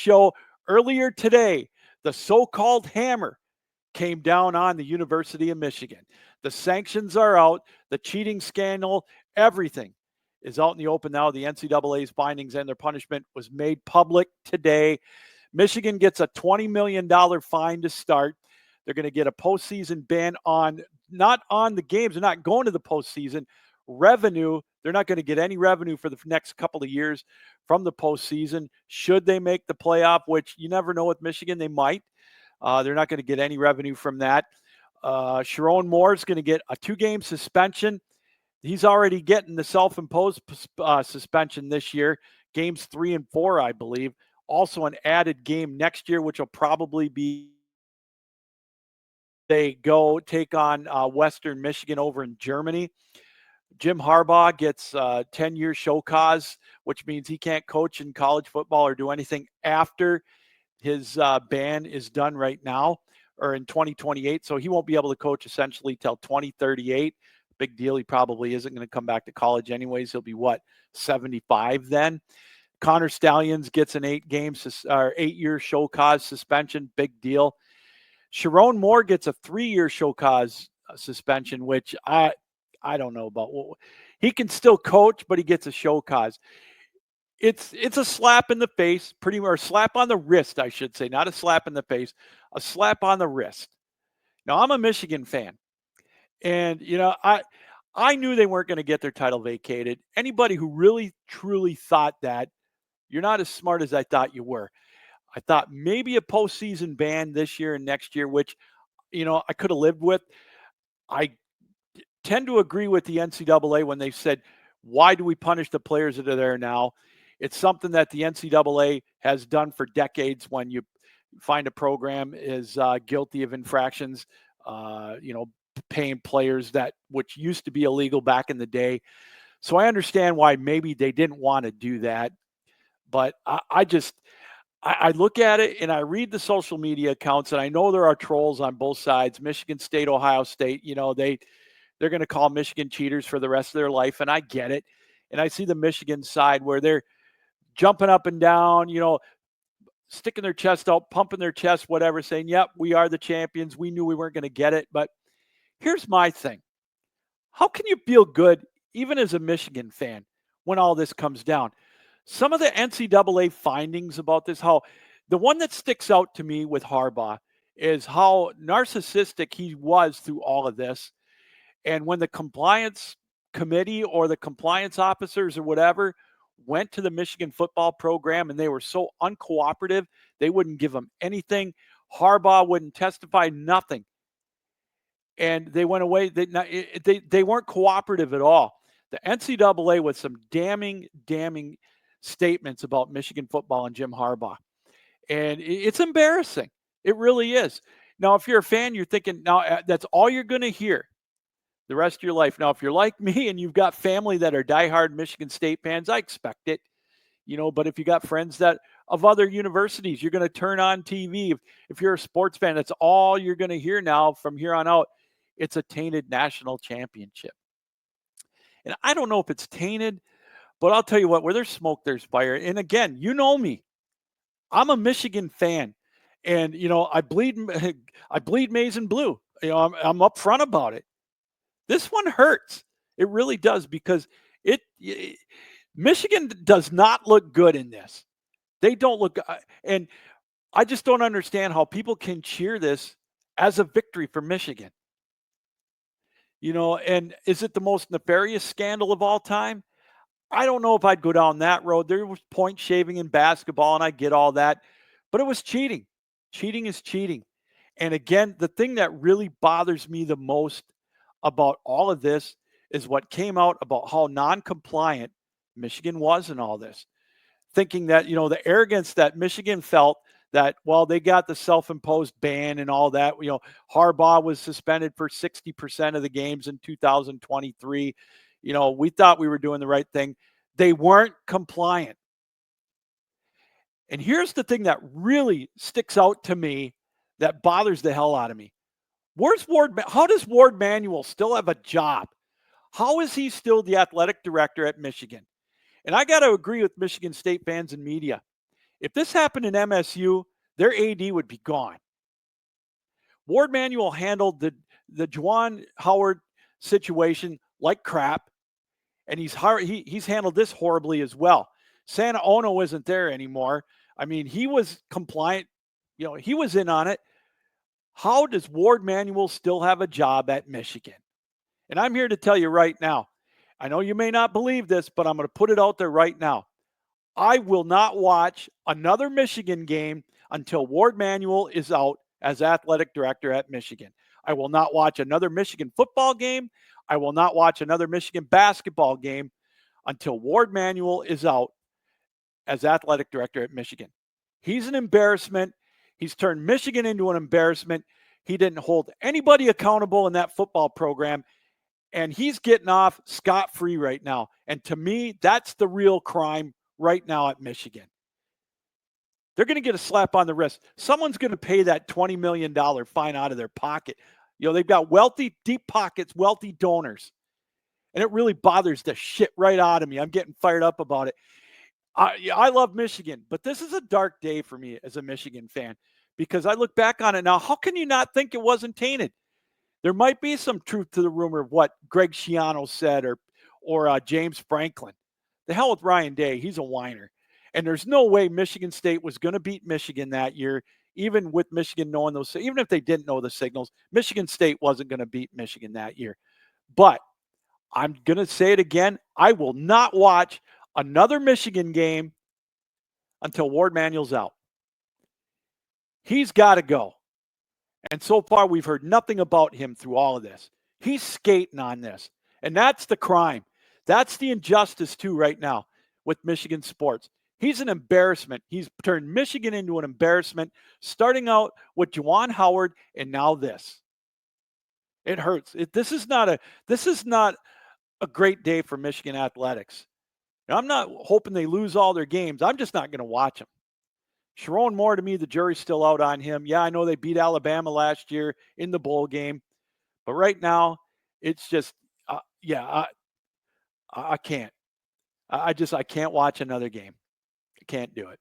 show earlier today, the so-called hammer came down on the University of Michigan. The sanctions are out, the cheating scandal, everything is out in the open now. The NCAA's findings and their punishment was made public today. Michigan gets a $20 million fine to start. They're going to get a postseason ban on, not on the games. They're not going to the postseason. Revenue, they're not going to get any revenue for the next couple of years from the postseason. Should they make the playoff, which you never know with Michigan, they might. They're not going to get any revenue from that. Sharon Moore is going to get a 2-game suspension. He's already getting the self-imposed suspension this year, games 3 and 4, I believe. Also an added game next year, which will probably be they go take on Western Michigan over in Germany. Jim Harbaugh gets 10-year show cause, which means he can't coach in college football or do anything after his ban is done right now or in 2028. So he won't be able to coach essentially till 2038. Big deal. He probably isn't going to come back to college anyways. He'll be 75 then. Connor Stallions gets an 8-year show cause suspension. Big deal. Sharon Moore gets a 3-year show cause suspension, which I don't know about. He can still coach, but he gets a show cause. It's a slap in the face, pretty much, or slap on the wrist, I should say, not a slap in the face, a slap on the wrist. Now, I'm a Michigan fan, and I knew they weren't going to get their title vacated. Anybody who really truly thought that, you're not as smart as I thought you were. I thought maybe a postseason ban this year and next year, which I could have lived with. I tend to agree with the NCAA when they said, why do we punish the players that are there now? It's something that the NCAA has done for decades when you find a program is guilty of infractions, paying players which used to be illegal back in the day. So I understand why maybe they didn't want to do that. But I look at it and I read the social media accounts, and I know there are trolls on both sides, Michigan State, Ohio State. They're going to call Michigan cheaters for the rest of their life, and I get it. And I see the Michigan side where they're jumping up and down, sticking their chest out, pumping their chest, whatever, saying, yep, we are the champions. We knew we weren't going to get it. But here's my thing. How can you feel good, even as a Michigan fan, when all this comes down? Some of the NCAA findings about this, how the one that sticks out to me with Harbaugh is how narcissistic he was through all of this. And when the compliance committee or the compliance officers or whatever went to the Michigan football program and they were so uncooperative, they wouldn't give him anything. Harbaugh wouldn't testify, nothing. And they went away. They weren't cooperative at all. The NCAA with some damning statements about Michigan football and Jim Harbaugh. And it's embarrassing. It really is. Now, if you're a fan, you're thinking, now that's all you're going to hear the rest of your life. Now, if you're like me and you've got family that are diehard Michigan State fans, I expect it. But if you got friends that of other universities, you're going to turn on TV. If you're a sports fan, that's all you're going to hear now from here on out. It's a tainted national championship. And I don't know if it's tainted, but I'll tell you what, where there's smoke, there's fire. And again, you know me. I'm a Michigan fan. And, I bleed maize and blue. I'm upfront about it. This one hurts. It really does, because Michigan does not look good in this. They don't look, and I just don't understand how people can cheer this as a victory for Michigan. And is it the most nefarious scandal of all time? I don't know if I'd go down that road. There was point shaving in basketball, and I get all that, but it was cheating. Cheating is cheating. And again, the thing that really bothers me the most about all of this is what came out about how non-compliant Michigan was in all this. Thinking that, the arrogance that Michigan felt that, well, they got the self-imposed ban and all that. Harbaugh was suspended for 60% of the games in 2023. We thought we were doing the right thing. They weren't compliant. And here's the thing that really sticks out to me that bothers the hell out of me. Where's Ward? How does Ward Manuel still have a job? How is he still the athletic director at Michigan? And I got to agree with Michigan State fans and media. If this happened in MSU, their AD would be gone. Ward Manuel handled the Juwan Howard situation like crap, and he's handled this horribly as well. Santa Ono isn't there anymore. I mean, he was compliant. He was in on it. How does Ward Manuel still have a job at Michigan? And I'm here to tell you right now, I know you may not believe this, but I'm going to put it out there right now. I will not watch another Michigan game until Ward Manuel is out as athletic director at Michigan. I will not watch another Michigan football game. I will not watch another Michigan basketball game until Ward Manuel is out as athletic director at Michigan. He's an embarrassment. He's turned Michigan into an embarrassment. He didn't hold anybody accountable in that football program, and he's getting off scot-free right now. And to me, that's the real crime right now at Michigan. They're going to get a slap on the wrist. Someone's going to pay that $20 million fine out of their pocket. They've got wealthy, deep pockets, wealthy donors. And it really bothers the shit right out of me. I'm getting fired up about it. I love Michigan, but this is a dark day for me as a Michigan fan because I look back on it now. How can you not think it wasn't tainted? There might be some truth to the rumor of what Greg Schiano said or James Franklin. The hell with Ryan Day. He's a whiner. And there's no way Michigan State was going to beat Michigan that year, even with Michigan knowing those. Even if they didn't know the signals, Michigan State wasn't going to beat Michigan that year. But I'm going to say it again. I will not watch another Michigan game until Ward Manuel's out. He's got to go. And so far, we've heard nothing about him through all of this. He's skating on this. And that's the crime. That's the injustice, too, right now with Michigan sports. He's an embarrassment. He's turned Michigan into an embarrassment, starting out with Juwan Howard and now this. It hurts. This is not a great day for Michigan athletics. Now, I'm not hoping they lose all their games. I'm just not going to watch them. Sharon Moore, to me, the jury's still out on him. Yeah, I know they beat Alabama last year in the bowl game. But right now, it's just, I can't. I can't watch another game. I can't do it.